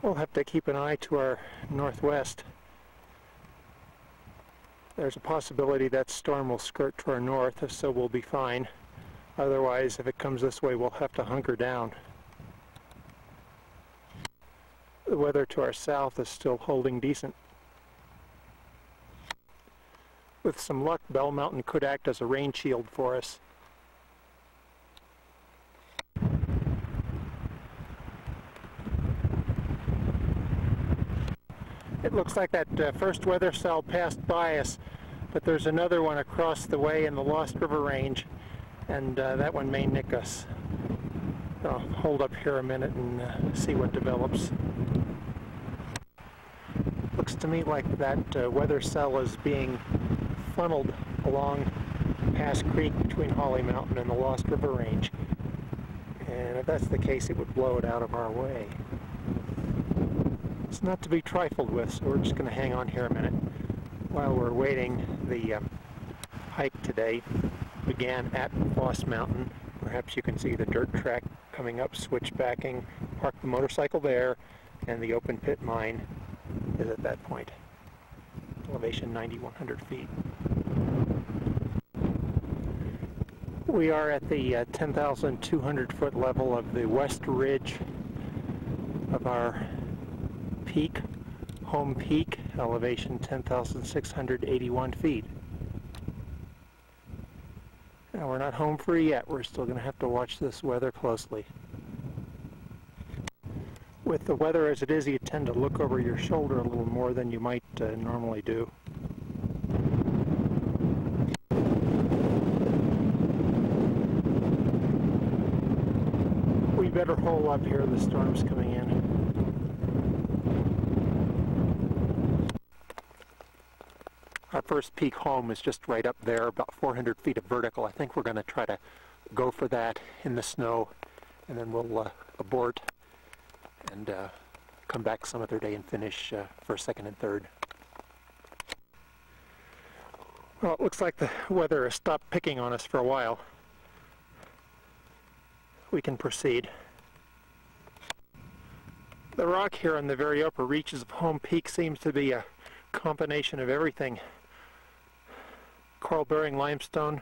We'll have to keep an eye to our northwest. There's a possibility that storm will skirt to our north, so we'll be fine. Otherwise, if it comes this way, we'll have to hunker down. The weather to our south is still holding decent. With some luck, Bell Mountain could act as a rain shield for us. It looks like that first weather cell passed by us, but there's another one across the way in the Lost River Range, and that one may nick us. I'll hold up here a minute and see what develops. Looks to me like that weather cell is being funneled along Pass Creek between Holly Mountain and the Lost River Range. And if that's the case, it would blow it out of our way. It's not to be trifled with, so we're just going to hang on here a minute. While we're waiting, the hike today began at Lost Mountain. Perhaps you can see the dirt track coming up, switchbacking, park the motorcycle there, and the open pit mine is at that point. Elevation 9,100 feet. We are at the 10,200 foot level of the west ridge of our peak, home peak, elevation 10,681 feet. Now we're not home free yet, we're still going to have to watch this weather closely. With the weather as it is, you tend to look over your shoulder a little more than you might normally do. We better hole up here, the storm's coming in. Our first peak home is just right up there, about 400 feet of vertical. I think we're going to try to go for that in the snow, and then we'll abort and come back some other day and finish first, second, and third. Well, it looks like the weather has stopped picking on us for a while. We can proceed. The rock here on the very upper reaches of Home Peak seems to be a combination of everything. Coral-bearing limestone,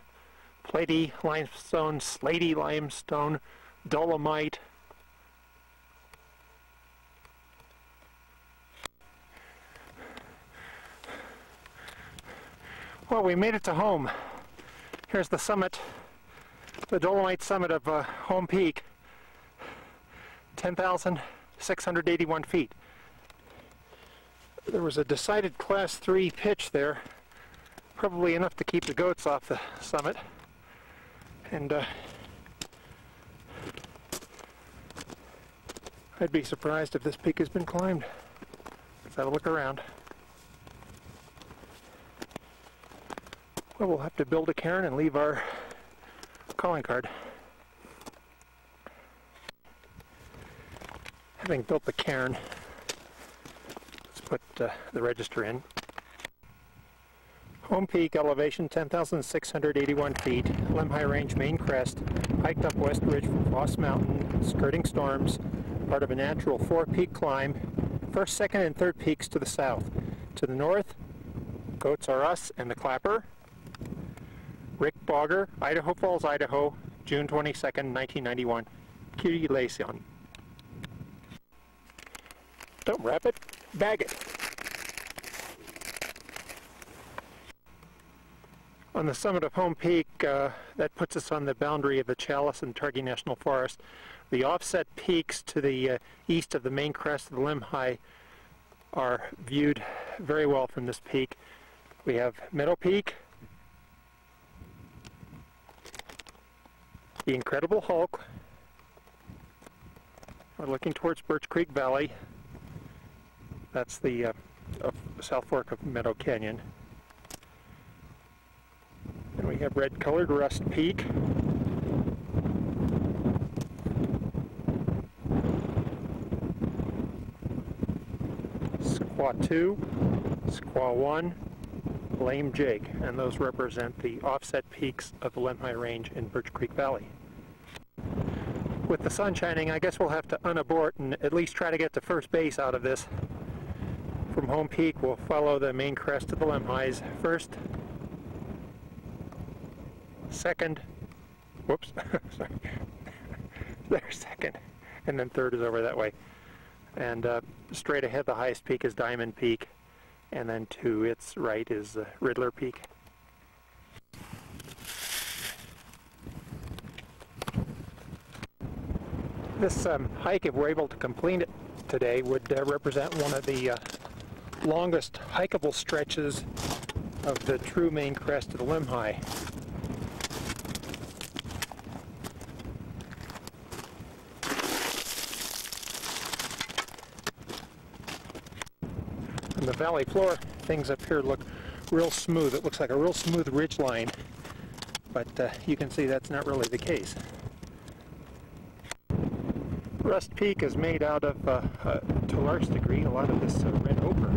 platy limestone, slaty limestone, dolomite. Well, we made it to home. Here's the summit, the Dolomite summit of Home Peak, 10,681 feet. There was a decided Class 3 pitch there, probably enough to keep the goats off the summit. And I'd be surprised if this peak has been climbed. Let's have a look around. Well, we'll have to build a cairn and leave our calling card. Having built the cairn, let's put the register in. Home Peak, elevation 10,681 feet, Lemhi Range main crest, hiked up West Ridge from Lost Mountain, skirting storms, part of a natural 4-peak climb, first, second, and third peaks to the south. To the north, Goats Are Us and the Clapper. Rick Bogger, Idaho Falls, Idaho, June 22nd, 1991. Kirillation. Don't wrap it, bag it. On the summit of Home Peak, that puts us on the boundary of the Chalice and Targhee National Forest. The offset peaks to the east of the main crest of the Lemhi are viewed very well from this peak. We have Meadow Peak, the Incredible Hulk. We're looking towards Birch Creek Valley. That's the South Fork of Meadow Canyon. And we have red-colored Rust Peak. Squaw 2, Squaw 1, Lame Jig, and those represent the offset peaks of the Lemhi Range in Birch Creek Valley. with the sun shining, I guess we'll have to unabort and at least try to get to first base out of this. From home peak, we'll follow the main crest of the Lemhi's. First, second, whoops, sorry, there's second, and then third is over that way. And straight ahead, the highest peak is Diamond Peak, and then to its right is Riddler Peak. This hike, if we're able to complete it today, would represent one of the longest hikeable stretches of the true main crest of the Lemhi. On the valley floor, things up here look real smooth. It looks like a real smooth ridge line, but you can see that's not really the case. Rust Peak is made out of, to a large degree, a lot of this red ochre.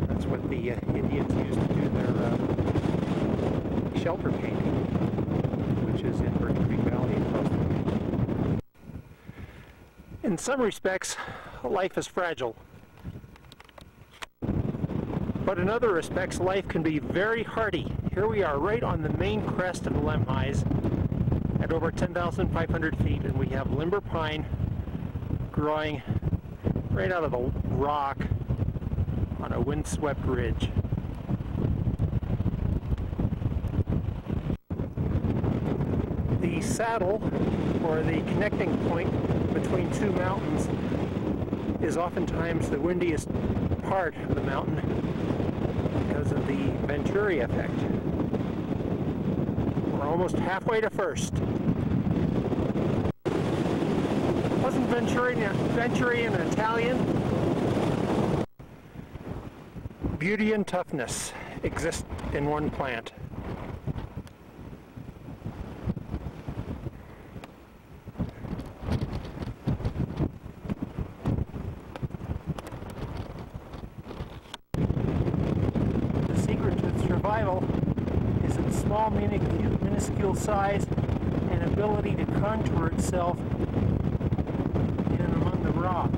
That's what the Indians used to do their shelter painting, which is in Birch Creek Valley across the way. In some respects, life is fragile. But in other respects, life can be very hardy. Here we are right on the main crest of the Lemhi's at over 10,500 feet, and we have limber pine growing right out of the rock on a windswept ridge. The saddle, or the connecting point between two mountains, is oftentimes the windiest part of the mountain because of the Venturi effect. We're almost halfway to first. Wasn't Venturi in Italian? Beauty and toughness exist in one plant. The secret to its survival is its small, minuscule size and ability to contour itself rock.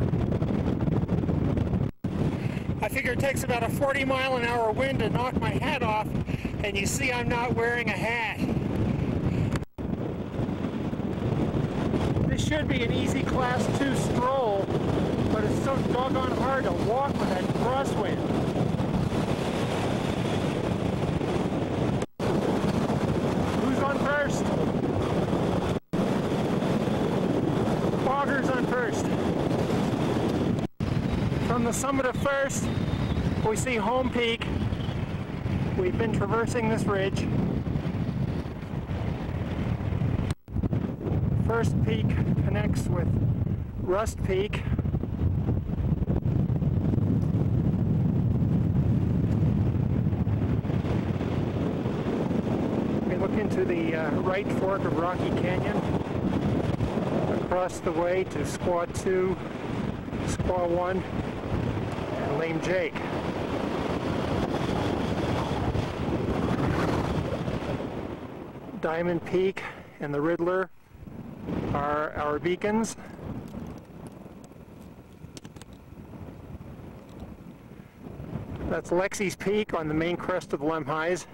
I figure it takes about a 40-mile-an-hour wind to knock my hat off, and you see I'm not wearing a hat. This should be an easy Class 2 stroll, but it's so doggone hard to walk with that crosswind. Who's on first? Bogger's on first. From the summit of First, we see Home Peak. We've been traversing this ridge. First Peak connects with Rust Peak. We look into the right fork of Rocky Canyon, across the way to Squaw 2, Squaw 1, and Lame Jake. Diamond Peak and the Riddler are our beacons. That's Lexi's Peak on the main crest of the Lemhi's.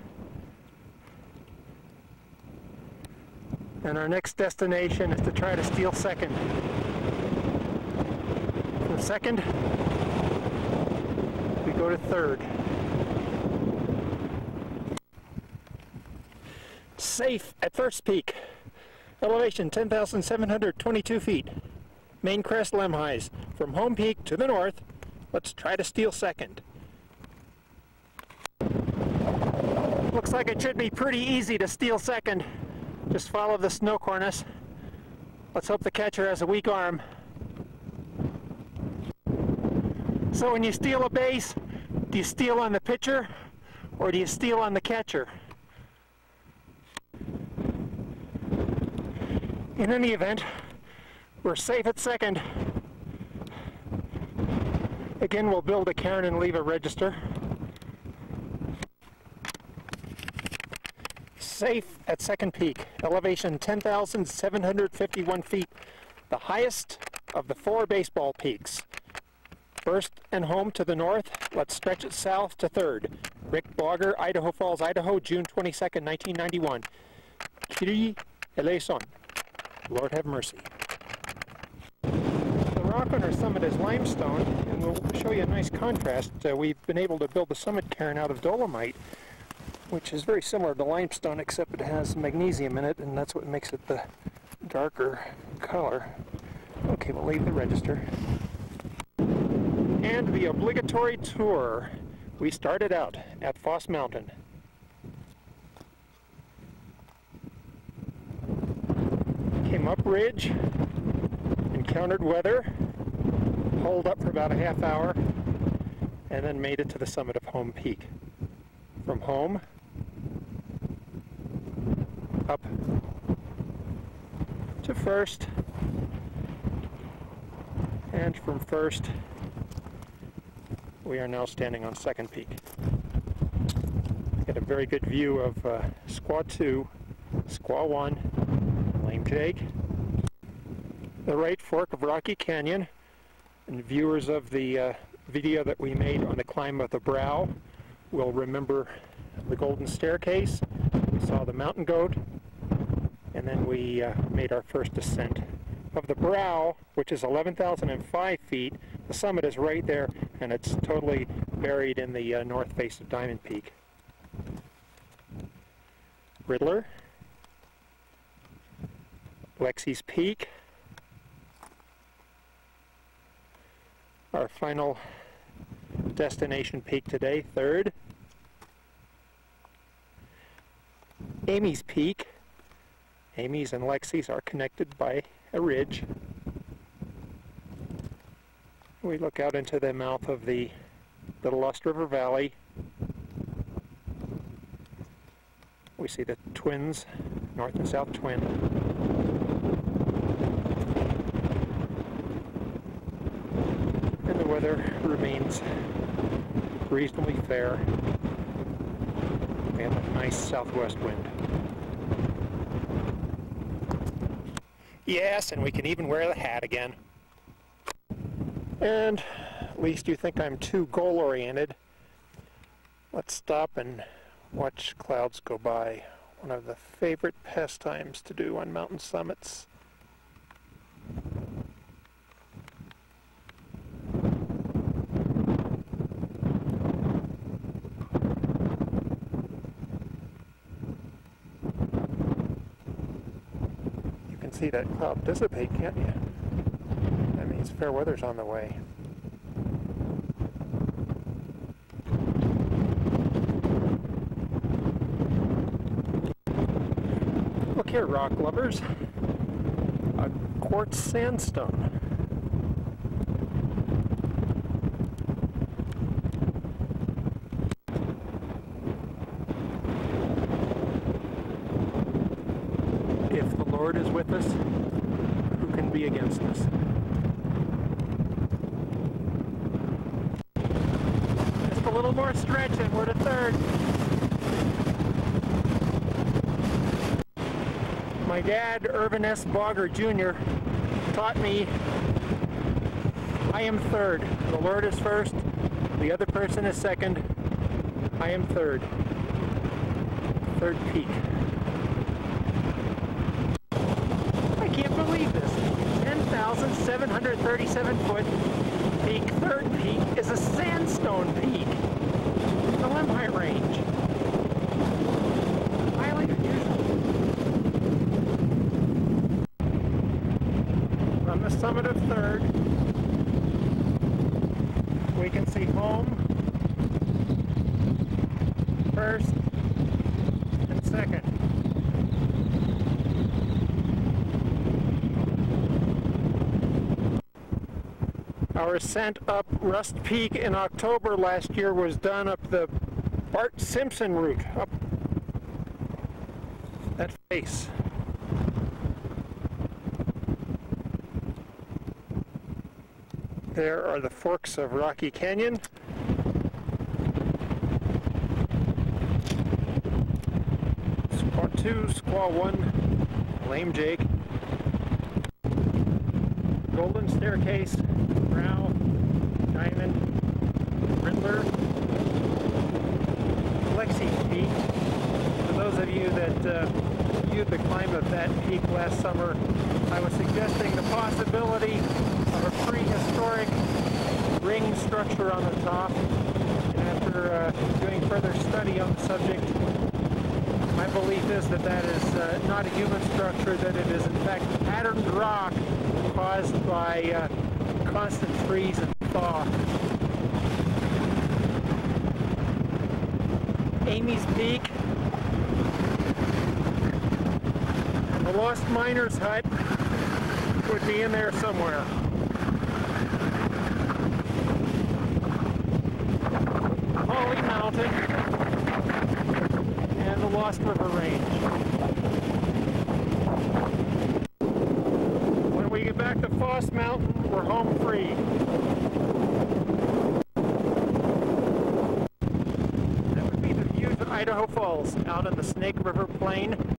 And our next destination is to try to steal second. From second, we go to third. Safe at First Peak. Elevation 10,722 feet. Main crest Lemhi's. From Home Peak to the north, let's try to steal second. Looks like it should be pretty easy to steal second. Just follow the snow cornice. Let's hope the catcher has a weak arm. So when you steal a base, do you steal on the pitcher or do you steal on the catcher? In any event, we're safe at second. Again, we'll build a cairn and leave a register. Safe at Second Peak. Elevation 10,751 feet. the highest of the 4 baseball peaks. First and home to the north, let's stretch it south to 3rd. Rick Blogger, Idaho Falls, Idaho, June 22nd, 1991. Kyrie eleison. Lord have mercy. The rock on our summit is limestone, and we'll show you a nice contrast. We've been able to build the summit cairn out of dolomite, which is very similar to limestone, except it has magnesium in it, and that's what makes it the darker color. Okay, we'll leave the register. And the obligatory tour. We started out at Foss Mountain. Came up ridge, encountered weather, holed up for about a half hour, and then made it to the summit of Home Peak. From home, up to First, and from First, we are now standing on Second Peak. Get a very good view of Squaw 2, Squaw 1, Lame Jake, the right fork of Rocky Canyon, and viewers of the video that we made on the climb of the brow will remember the Golden Staircase. We saw the mountain goat, and then we made our first ascent of the brow, which is 11,005 feet. The summit is right there, and it's totally buried in the north face of Diamond Peak. Riddler, Lexi's Peak, our final destination peak today, 3rd. Amy's Peak. Amy's and Lexi's are connected by a ridge. We look out into the mouth of the Little Lost River Valley. We see the twins, north and south twin. And the weather remains reasonably fair. We have a nice southwest wind. Yes, and we can even wear the hat again. And at least you think I'm too goal-oriented. Let's stop and watch clouds go by. One of the favorite pastimes to do on mountain summits. You can see that cloud dissipate, can't you? That means fair weather's on the way. Look here, rock lovers. A quartz sandstone. If the Lord is with us, who can be against us? Just a little more stretch and we're to 3rd. My dad, Irvin S. Bogger Jr., taught me I am 3rd. The Lord is 1st, the other person is 2nd, I am 3rd. 3rd peak. I can't believe this. 10,737 foot peak, 3rd peak, is a sandstone peak. The Lemhi Range. Highly unusual. From the summit of 3rd, we can see home, 1st, and 2nd. Our ascent up Rust Peak in October last year was done up the Bart Simpson route, up that face. There are the forks of Rocky Canyon. Squaw 2, Squaw 1, Lame Jake. Golden Staircase, Brow, Diamond, Riddler, Lexi Peak. For those of you that viewed the climb of that peak last summer, I was suggesting the possibility of a prehistoric ring structure on the top. And after doing further study on the subject, my belief is that that is not a human structure, that it is in fact patterned rock caused by constant freeze and thaw. Amy's Peak and the Lost Miner's Hut would be in there somewhere. Holly Mountain and the Lost River Range. When we get back to Foss Mountain, we're home free. That would be the views of Idaho Falls out in the Snake River Plain.